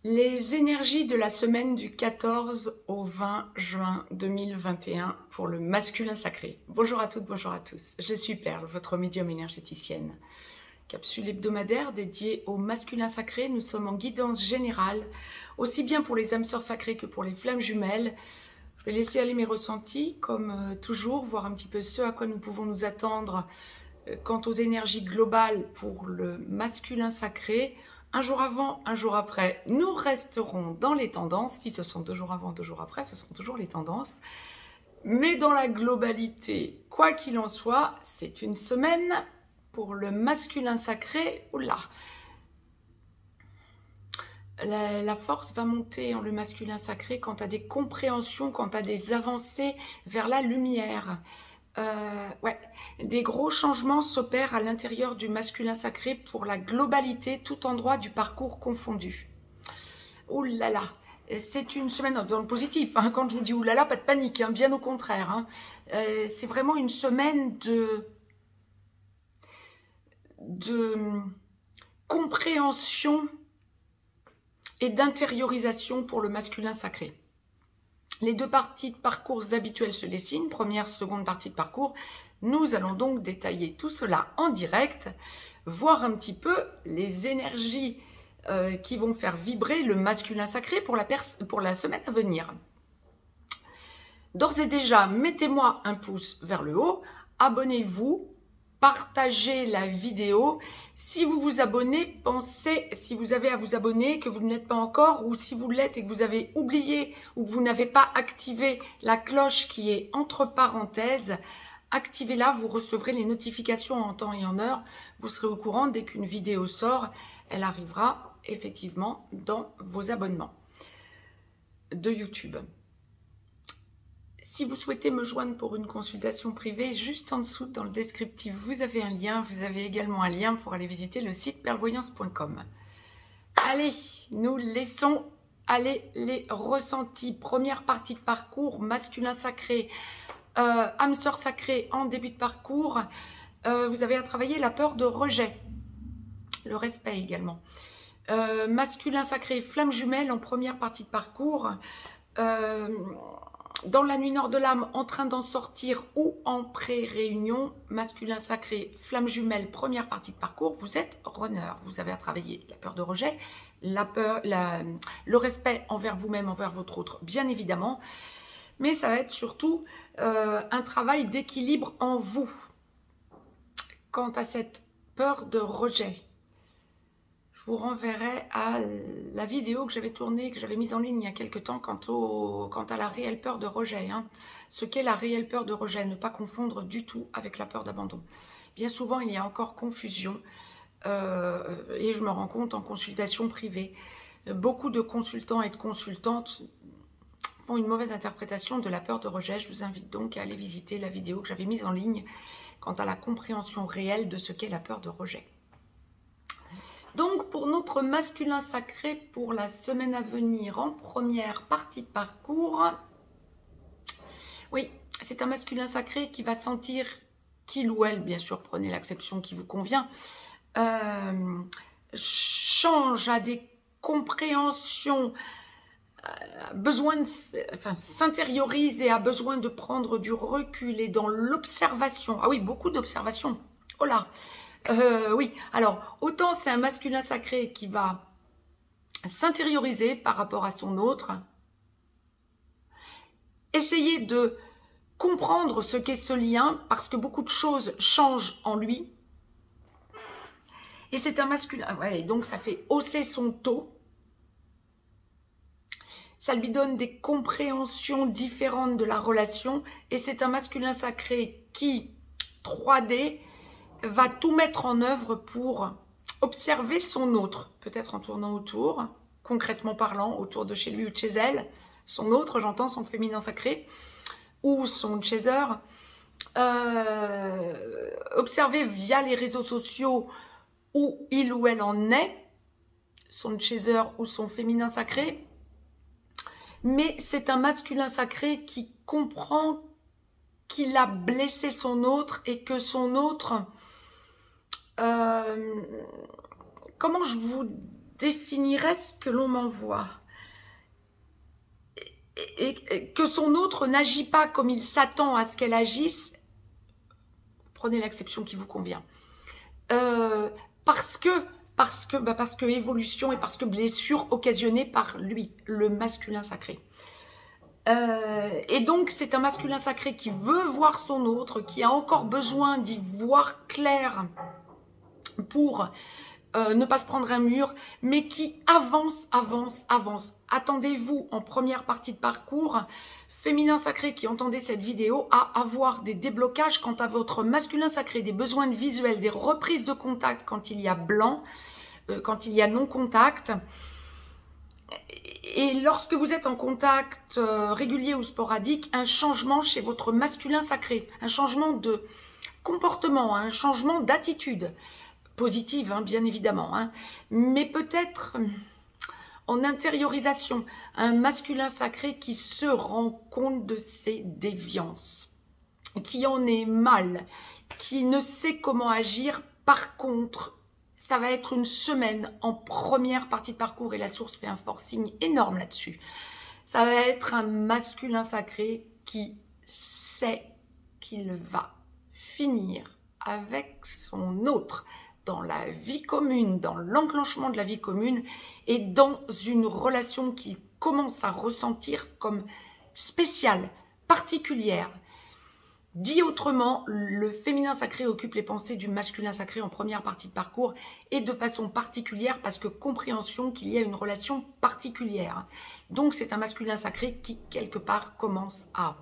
Les énergies de la semaine du 14 au 20 juin 2021 pour le masculin sacré. Bonjour à toutes, bonjour à tous. Je suis Perle, votre médium énergéticienne. Capsule hebdomadaire dédiée au masculin sacré. Nous sommes en guidance générale, aussi bien pour les âmes sœurs sacrées que pour les flammes jumelles. Je vais laisser aller mes ressentis, comme toujours, voir un petit peu ce à quoi nous pouvons nous attendre quant aux énergies globales pour le masculin sacré. Un jour avant, un jour après, nous resterons dans les tendances. Si ce sont 2 jours avant, 2 jours après, ce seront toujours les tendances. Mais dans la globalité, quoi qu'il en soit, c'est une semaine pour le masculin sacré. Oula, la force va monter en le masculin sacré quant à des compréhensions, quant à des avancées vers la lumière. Ouais, des gros changements s'opèrent à l'intérieur du masculin sacré pour la globalité, tout endroit du parcours confondu. Ouh là là, c'est une semaine dans le positif, hein. Quand je vous dis ouh là là, pas de panique, hein, bien au contraire, hein. C'est vraiment une semaine de compréhension et d'intériorisation pour le masculin sacré. Les 2 parties de parcours habituelles se dessinent, première, seconde partie de parcours. Nous allons donc détailler tout cela en direct, voir un petit peu les énergies qui vont faire vibrer le masculin sacré pour la semaine à venir. D'ores et déjà, mettez-moi un pouce vers le haut, abonnez-vous, partagez la vidéo. Si vous vous abonnez, pensez, si vous avez à vous abonner, que vous ne l'êtes pas encore, ou si vous l'êtes et que vous avez oublié ou que vous n'avez pas activé la cloche qui est entre parenthèses, activez-la, vous recevrez les notifications en temps et en heure. Vous serez au courant dès qu'une vidéo sort, elle arrivera effectivement dans vos abonnements de YouTube. Si vous souhaitez me joindre pour une consultation privée, juste en dessous dans le descriptif, vous avez un lien. Vous avez également un lien pour aller visiter le site perlevoyance.com. Allez, nous laissons aller les ressentis. Première partie de parcours, masculin sacré, âme sœur sacrée en début de parcours. Vous avez à travailler la peur de rejet, le respect également. Masculin sacré, flamme jumelle en première partie de parcours. Dans la nuit nord de l'âme, en train d'en sortir ou en pré-réunion, masculin sacré, flamme jumelle, première partie de parcours, vous êtes runner. Vous avez à travailler la peur de rejet, le respect envers vous-même, envers votre autre, bien évidemment. Mais ça va être surtout un travail d'équilibre en vous. Quant à cette peur de rejet, je vous renverrai à la vidéo que j'avais tournée, que j'avais mise en ligne il y a quelques temps quant à la réelle peur de rejet. Hein. Ce qu'est la réelle peur de rejet, ne pas confondre du tout avec la peur d'abandon. Bien souvent, il y a encore confusion et je me rends compte en consultation privée. Beaucoup de consultants et de consultantes font une mauvaise interprétation de la peur de rejet. Je vous invite donc à aller visiter la vidéo que j'avais mise en ligne quant à la compréhension réelle de ce qu'est la peur de rejet. Donc, pour notre masculin sacré, pour la semaine à venir, en première partie de parcours, oui, c'est un masculin sacré qui va sentir qu'il ou elle, bien sûr, prenez l'acception qui vous convient, change à des compréhensions, besoin de, s'intériorise et a besoin de prendre du recul et dans l'observation. Ah oui, beaucoup d'observation. Oh là! Oui, alors, autant c'est un masculin sacré qui va s'intérioriser par rapport à son autre, essayer de comprendre ce qu'est ce lien, parce que beaucoup de choses changent en lui, et c'est un masculin, ouais, donc ça fait hausser son taux, ça lui donne des compréhensions différentes de la relation, et c'est un masculin sacré qui, 3D, va tout mettre en œuvre pour observer son autre, peut-être en tournant autour, concrètement parlant, autour de chez lui ou de chez elle, son autre, j'entends son féminin sacré, ou son chaser, observer via les réseaux sociaux où il ou elle en est, son chaser ou son féminin sacré, mais c'est un masculin sacré qui comprend qu'il a blessé son autre et que son autre... comment je vous définirait ce que l'on m'envoie. Et que son autre n'agit pas comme il s'attend à ce qu'elle agisse, prenez l'acception qui vous convient. Parce que évolution et parce que blessure occasionnée par lui, le masculin sacré. Et donc, c'est un masculin sacré qui veut voir son autre, qui a encore besoin d'y voir clair pour ne pas se prendre un mur, mais qui avance. Attendez-vous en première partie de parcours, féminin sacré qui entendez cette vidéo, à avoir des déblocages quant à votre masculin sacré, des besoins de visuel, des reprises de contact quand il y a blanc, quand il y a non-contact. Et lorsque vous êtes en contact régulier ou sporadique, un changement chez votre masculin sacré, un changement de comportement, un changement d'attitude positive, hein, bien évidemment, hein, mais peut-être en intériorisation, un masculin sacré qui se rend compte de ses déviances, qui en est mal, qui ne sait comment agir. Par contre, ça va être une semaine en première partie de parcours et la source fait un forcing énorme là-dessus. Ça va être un masculin sacré qui sait qu'il va finir avec son autre dans la vie commune, dans l'enclenchement de la vie commune et dans une relation qu'il commence à ressentir comme spéciale, particulière. Dit autrement, le féminin sacré occupe les pensées du masculin sacré en première partie de parcours et de façon particulière parce que compréhension qu'il y a une relation particulière. Donc c'est un masculin sacré qui quelque part commence à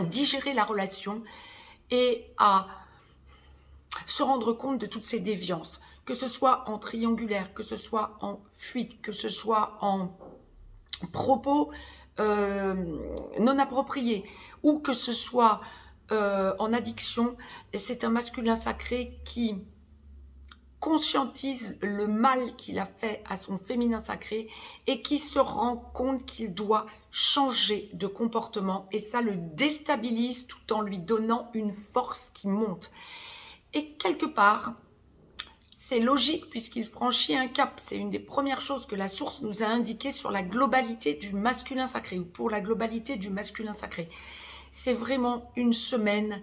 digérer la relation et à se rendre compte de toutes ces déviances, que ce soit en triangulaire, que ce soit en fuite, que ce soit en propos non appropriés, ou que ce soit en addiction. C'est un masculin sacré qui conscientise le mal qu'il a fait à son féminin sacré et qui se rend compte qu'il doit changer de comportement, et ça le déstabilise tout en lui donnant une force qui monte. Et quelque part, c'est logique puisqu'il franchit un cap. C'est une des premières choses que la source nous a indiquées sur la globalité du masculin sacré, ou pour la globalité du masculin sacré. C'est vraiment une semaine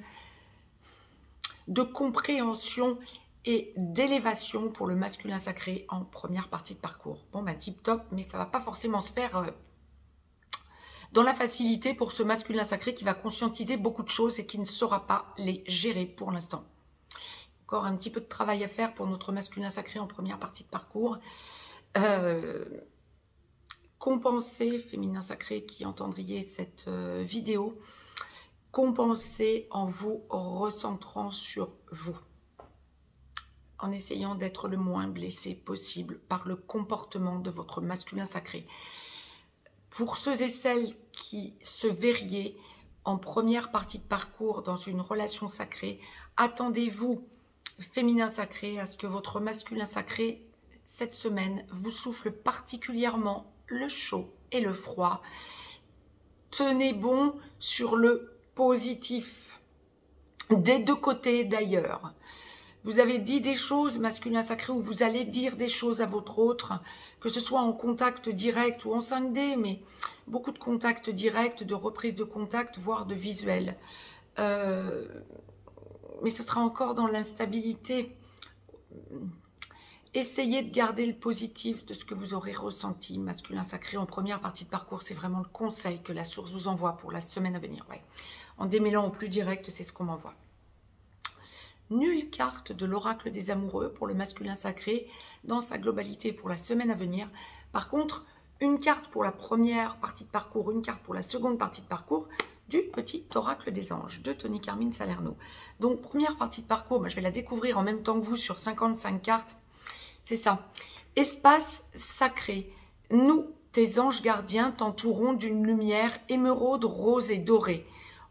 de compréhension et d'élévation pour le masculin sacré en première partie de parcours. Bon, bah tip top, mais ça ne va pas forcément se faire dans la facilité pour ce masculin sacré qui va conscientiser beaucoup de choses et qui ne saura pas les gérer pour l'instant. Encore un petit peu de travail à faire pour notre masculin sacré en première partie de parcours. Compenser, féminin sacré qui entendriez cette vidéo, compenser en vous recentrant sur vous, en essayant d'être le moins blessé possible par le comportement de votre masculin sacré. Pour ceux et celles qui se verriez en première partie de parcours dans une relation sacrée, attendez-vous, féminin sacré, à ce que votre masculin sacré, cette semaine, vous souffle particulièrement le chaud et le froid. Tenez bon sur le positif, des deux côtés d'ailleurs. Vous avez dit des choses, masculin sacré, ou vous allez dire des choses à votre autre, que ce soit en contact direct ou en 5D, mais beaucoup de contacts directs, de reprise de contact, voire de visuel. Mais ce sera encore dans l'instabilité. Essayez de garder le positif de ce que vous aurez ressenti, masculin sacré, en première partie de parcours. C'est vraiment le conseil que la source vous envoie pour la semaine à venir. Ouais. En démêlant au plus direct, c'est ce qu'on m'envoie. Nulle carte de l'oracle des amoureux pour le masculin sacré dans sa globalité pour la semaine à venir. Par contre, une carte pour la première partie de parcours, une carte pour la seconde partie de parcours du petit oracle des anges de Tony Carmine Salerno. Donc, première partie de parcours, bah, je vais la découvrir en même temps que vous sur 55 cartes. C'est ça. Espace sacré. Nous, tes anges gardiens, t'entourons d'une lumière émeraude, rose et dorée.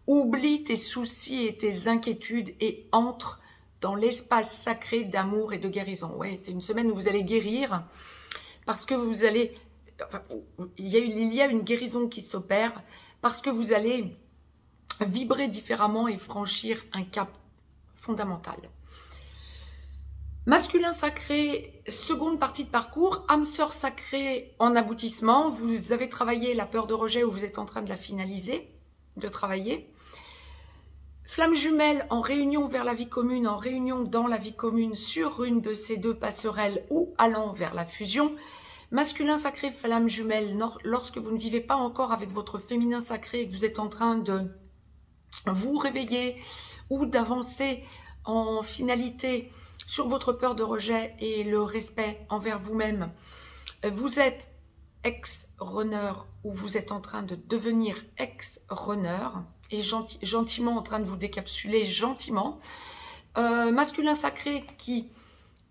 Oublie tes soucis et tes inquiétudes et entre dans l'espace sacré d'amour et de guérison. Ouais, c'est une semaine où vous allez guérir parce que vous allez... Enfin, il y a une guérison qui s'opère parce que vous allez vibrer différemment et franchir un cap fondamental. Masculin sacré, seconde partie de parcours, âme sœur sacrée en aboutissement. Vous avez travaillé la peur de rejet ou vous êtes en train de la finaliser, de travailler. Flamme jumelle en réunion vers la vie commune, en réunion dans la vie commune sur une de ces deux passerelles ou allant vers la fusion. Masculin sacré, flamme jumelle, lorsque vous ne vivez pas encore avec votre féminin sacré et que vous êtes en train de vous réveiller ou d'avancer en finalité sur votre peur de rejet et le respect envers vous-même. Vous êtes ex-runner ou vous êtes en train de devenir ex-runner et gentiment en train de vous décapsuler gentiment. Masculin sacré qui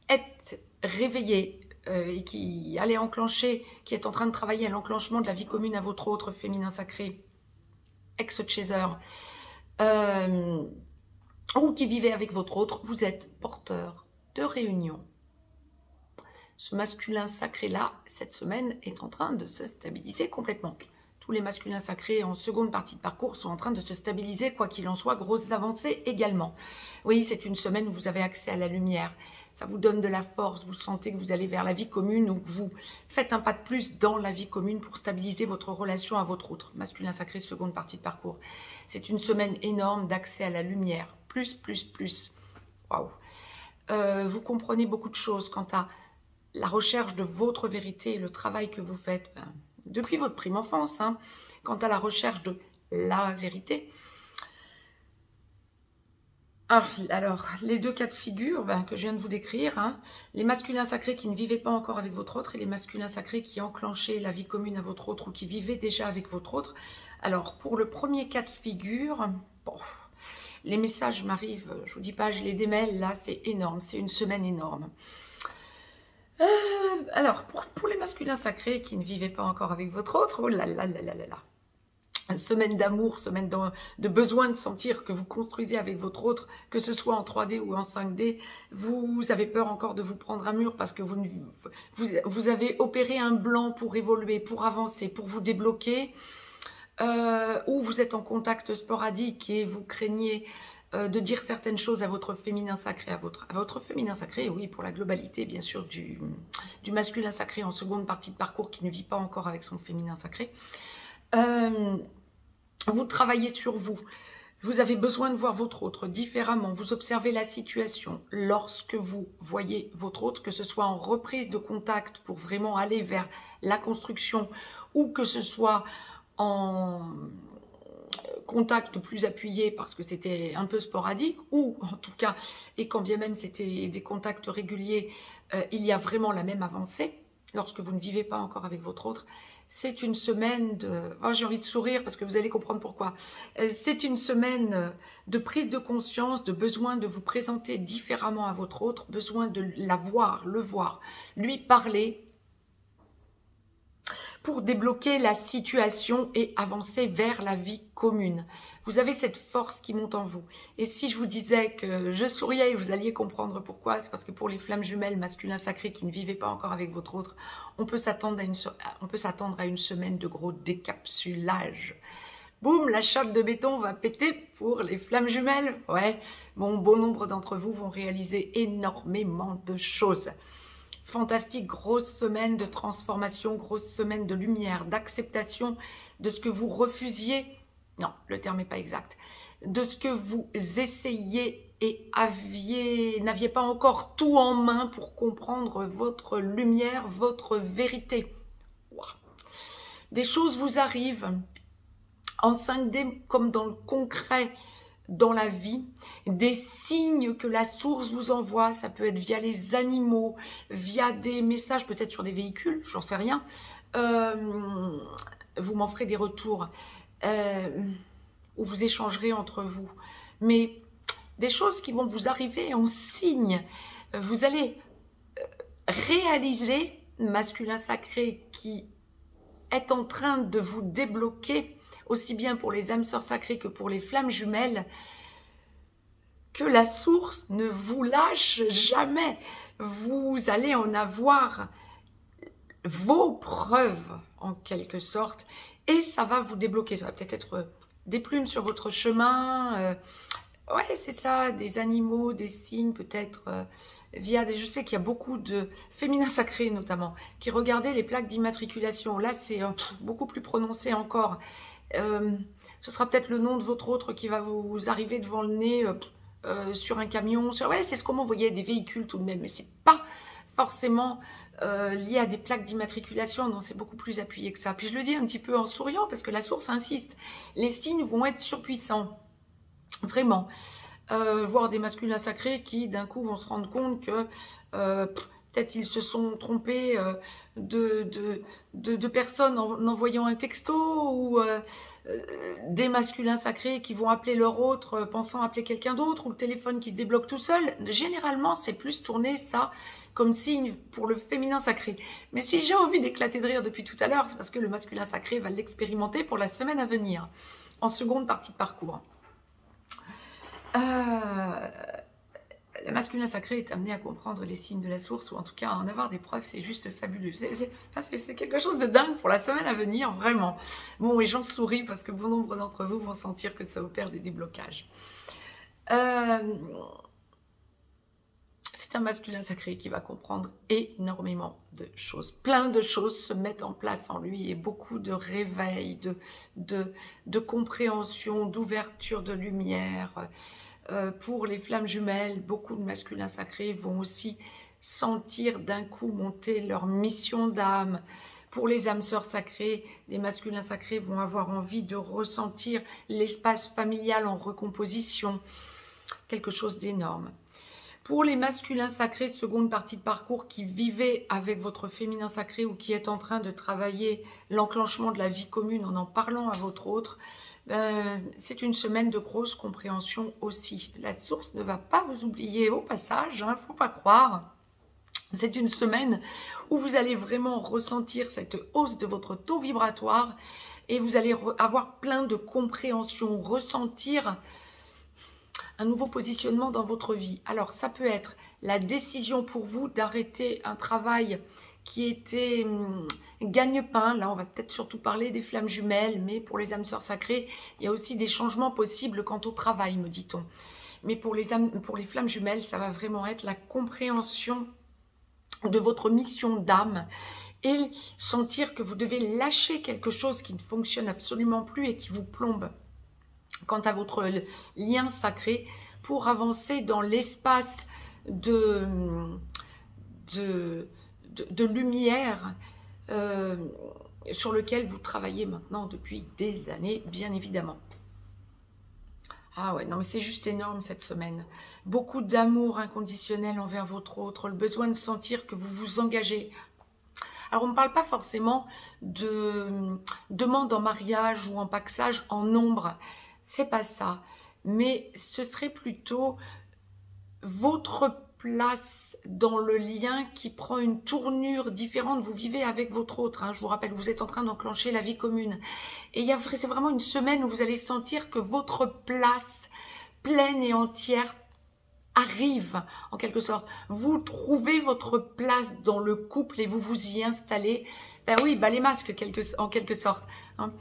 est réveillé et qui allait enclencher, qui est en train de travailler à l'enclenchement de la vie commune à votre autre féminin sacré, ex-chaser, ou qui vivait avec votre autre, vous êtes porteur de réunion. Ce masculin sacré-là, cette semaine, est en train de se stabiliser complètement. Tous les masculins sacrés en seconde partie de parcours sont en train de se stabiliser, quoi qu'il en soit, grosses avancées également. Oui, c'est une semaine où vous avez accès à la lumière. Ça vous donne de la force, vous sentez que vous allez vers la vie commune ou que vous faites un pas de plus dans la vie commune pour stabiliser votre relation à votre autre. Masculin sacré, seconde partie de parcours. C'est une semaine énorme d'accès à la lumière. Plus. Waouh. Vous comprenez beaucoup de choses quant à la recherche de votre vérité et le travail que vous faites depuis votre prime enfance, hein, quant à la recherche de la vérité. Alors, les deux cas de figure que je viens de vous décrire, hein, les masculins sacrés qui ne vivaient pas encore avec votre autre et les masculins sacrés qui enclenchaient la vie commune à votre autre ou qui vivaient déjà avec votre autre. Alors, pour le premier cas de figure, bon, les messages m'arrivent, je vous dis pas, je les démêle, là, c'est énorme, c'est une semaine énorme. Alors, pour les masculins sacrés qui ne vivaient pas encore avec votre autre, oh là là là là là là. Une semaine d'amour, semaine de besoin de sentir que vous construisez avec votre autre, que ce soit en 3D ou en 5D, vous avez peur encore de vous prendre un mur parce que vous avez opéré un blanc pour évoluer, pour avancer, pour vous débloquer, ou vous êtes en contact sporadique et vous craignez de dire certaines choses à votre féminin sacré, à votre féminin sacré, oui, pour la globalité, bien sûr, du masculin sacré en seconde partie de parcours qui ne vit pas encore avec son féminin sacré. Vous travaillez sur vous. Vous avez besoin de voir votre autre différemment. Vous observez la situation lorsque vous voyez votre autre, que ce soit en reprise de contact pour vraiment aller vers la construction ou que ce soit en contact plus appuyé parce que c'était un peu sporadique ou en tout cas, et quand bien même c'était des contacts réguliers, il y a vraiment la même avancée lorsque vous ne vivez pas encore avec votre autre. C'est une semaine de... Oh, j'ai envie de sourire parce que vous allez comprendre pourquoi. C'est une semaine de prise de conscience, de besoin de vous présenter différemment à votre autre, besoin de la voir, le voir, lui parler pour débloquer la situation et avancer vers la vie commune. Vous avez cette force qui monte en vous. Et si je vous disais que je souriais, vous alliez comprendre pourquoi. C'est parce que pour les flammes jumelles masculins sacrés qui ne vivaient pas encore avec votre autre, on peut s'attendre à une semaine de gros décapsulage. Boum, la chape de béton va péter pour les flammes jumelles. Ouais, bon nombre d'entre vous vont réaliser énormément de choses. Fantastique, grosse semaine de transformation, grosse semaine de lumière, d'acceptation de ce que vous refusiez. Non, le terme n'est pas exact. De ce que vous essayiez et n'aviez pas encore tout en main pour comprendre votre lumière, votre vérité. Wow. Des choses vous arrivent en 5D comme dans le concret, dans la vie, des signes que la source vous envoie, ça peut être via les animaux, via des messages, peut-être sur des véhicules, j'en sais rien, vous m'en ferez des retours, où vous échangerez entre vous, mais des choses qui vont vous arriver en signe, vous allez réaliser, masculin sacré qui est en train de vous débloquer, aussi bien pour les âmes sœurs sacrées que pour les flammes jumelles, que la source ne vous lâche jamais. Vous allez en avoir vos preuves, en quelque sorte, et ça va vous débloquer. Ça va peut-être être des plumes sur votre chemin, Ouais, c'est ça, des animaux, des signes, peut-être via des... Je sais qu'il y a beaucoup de féminins sacrés, notamment, qui regardaient les plaques d'immatriculation. Là, c'est beaucoup plus prononcé encore. Euh, Ce sera peut-être le nom de votre autre qui va vous arriver devant le nez sur un camion. Ouais, c'est ce qu'on voyait des véhicules tout de même, mais c'est pas forcément lié à des plaques d'immatriculation. Non, c'est beaucoup plus appuyé que ça. Puis je le dis un petit peu en souriant parce que la source insiste. Les signes vont être surpuissants. Vraiment. Voir des masculins sacrés qui, d'un coup, vont se rendre compte que peut-être ils se sont trompés de personnes en envoyant un texto ou des masculins sacrés qui vont appeler leur autre pensant appeler quelqu'un d'autre ou le téléphone qui se débloque tout seul. Généralement, c'est plus tourné, ça, comme signe pour le féminin sacré. Mais si j'ai envie d'éclater de rire depuis tout à l'heure, c'est parce que le masculin sacré va l'expérimenter pour la semaine à venir, en seconde partie de parcours. Le masculin sacré est amené à comprendre les signes de la source, ou en tout cas à en avoir des preuves, c'est juste fabuleux. C'est quelque chose de dingue pour la semaine à venir, vraiment. Bon, et j'en souris parce que bon nombre d'entre vous vont sentir que ça opère des déblocages. C'est un masculin sacré qui va comprendre énormément de choses. Plein de choses se mettent en place en lui et beaucoup de réveil, de compréhension, d'ouverture de lumière. Pour les flammes jumelles, beaucoup de masculins sacrés vont aussi sentir d'un coup monter leur mission d'âme. Pour les âmes sœurs sacrées, les masculins sacrés vont avoir envie de ressentir l'espace familial en recomposition. Quelque chose d'énorme. Pour les masculins sacrés, seconde partie de parcours, qui vivaient avec votre féminin sacré ou qui est en train de travailler l'enclenchement de la vie commune en parlant à votre autre, c'est une semaine de grosse compréhension aussi. La source ne va pas vous oublier au passage, hein, faut pas croire. C'est une semaine où vous allez vraiment ressentir cette hausse de votre taux vibratoire et vous allez avoir plein de compréhension, ressentir un nouveau positionnement dans votre vie. Alors, ça peut être la décision pour vous d'arrêter un travail qui était gagne-pain. Là, on va peut-être surtout parler des flammes jumelles, mais pour les âmes sœurs sacrées, il y a aussi des changements possibles quant au travail, me dit-on. Mais pour les flammes jumelles, ça va vraiment être la compréhension de votre mission d'âme et sentir que vous devez lâcher quelque chose qui ne fonctionne absolument plus et qui vous plombe quant à votre lien sacré pour avancer dans l'espace de lumière sur lequel vous travaillez maintenant depuis des années, bien évidemment. Ah ouais, non mais c'est juste énorme cette semaine. Beaucoup d'amour inconditionnel envers votre autre, le besoin de sentir que vous vous engagez. Alors on ne parle pas forcément de demande en mariage ou en paxage en nombre, c'est pas ça. Mais ce serait plutôt votre place dans le lien qui prend une tournure différente. Vous vivez avec votre autre, hein, je vous rappelle, vous êtes en train d'enclencher la vie commune. Et c'est vraiment une semaine où vous allez sentir que votre place pleine et entière arrive, en quelque sorte. Vous trouvez votre place dans le couple et vous vous y installez. Ben oui, les masques, en quelque sorte. Hein.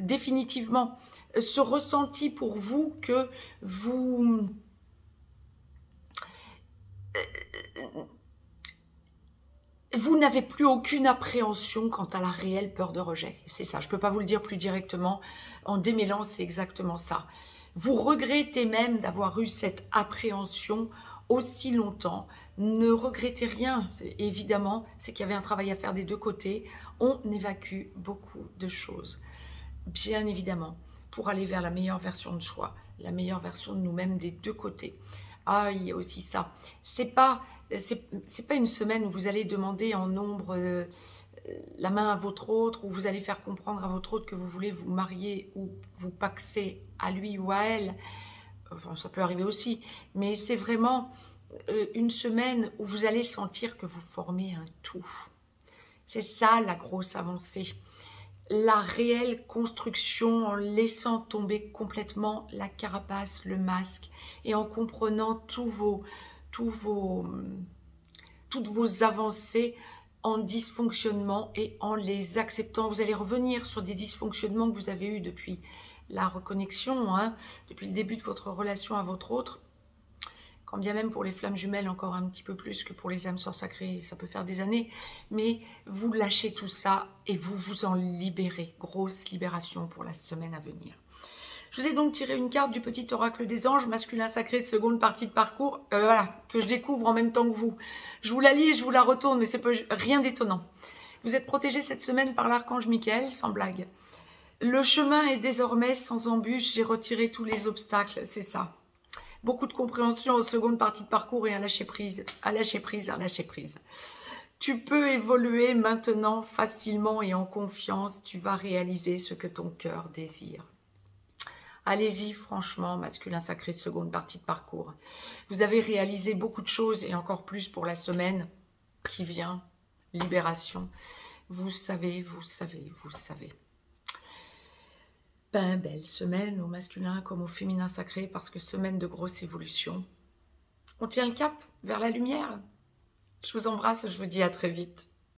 Définitivement, ce ressenti pour vous que vous n'avez plus aucune appréhension quant à la réelle peur de rejet. C'est ça, je ne peux pas vous le dire plus directement. En démêlant, c'est exactement ça. Vous regrettez même d'avoir eu cette appréhension aussi longtemps. Ne regrettez rien, évidemment, c'est qu'il y avait un travail à faire des deux côtés. On évacue beaucoup de choses, bien évidemment, pour aller vers la meilleure version de soi, la meilleure version de nous-mêmes des deux côtés. Ah, il y a aussi ça. C'est pas une semaine où vous allez demander en nombre la main à votre autre, où vous allez faire comprendre à votre autre que vous voulez vous marier ou vous paxer à lui ou à elle. Enfin, ça peut arriver aussi. Mais c'est vraiment une semaine où vous allez sentir que vous formez un tout. C'est ça la grosse avancée. La réelle construction en laissant tomber complètement la carapace, le masque et en comprenant toutes vos avancées en dysfonctionnement et en les acceptant. Vous allez revenir sur des dysfonctionnements que vous avez eus depuis la reconnexion, hein, depuis le début de votre relation à votre autre. Quand bien même pour les flammes jumelles, encore un petit peu plus que pour les âmes sœurs sacrées, ça peut faire des années. Mais vous lâchez tout ça et vous vous en libérez. Grosse libération pour la semaine à venir. Je vous ai donc tiré une carte du petit oracle des anges, masculin sacré, seconde partie de parcours, voilà, que je découvre en même temps que vous. Je vous la lis et je vous la retourne, mais c'est rien d'étonnant. Vous êtes protégé cette semaine par l'archange Michael, sans blague. Le chemin est désormais sans embûche, j'ai retiré tous les obstacles, c'est ça. Beaucoup de compréhension en seconde partie de parcours et un lâcher prise, un lâcher prise, un lâcher prise. Tu peux évoluer maintenant facilement et en confiance, tu vas réaliser ce que ton cœur désire. Allez-y, franchement, masculin sacré, seconde partie de parcours. Vous avez réalisé beaucoup de choses et encore plus pour la semaine qui vient. Libération. Vous savez, vous savez, vous savez. Ben, belle semaine au masculin comme au féminin sacré parce que semaine de grosse évolution. On tient le cap vers la lumière. Je vous embrasse, je vous dis à très vite.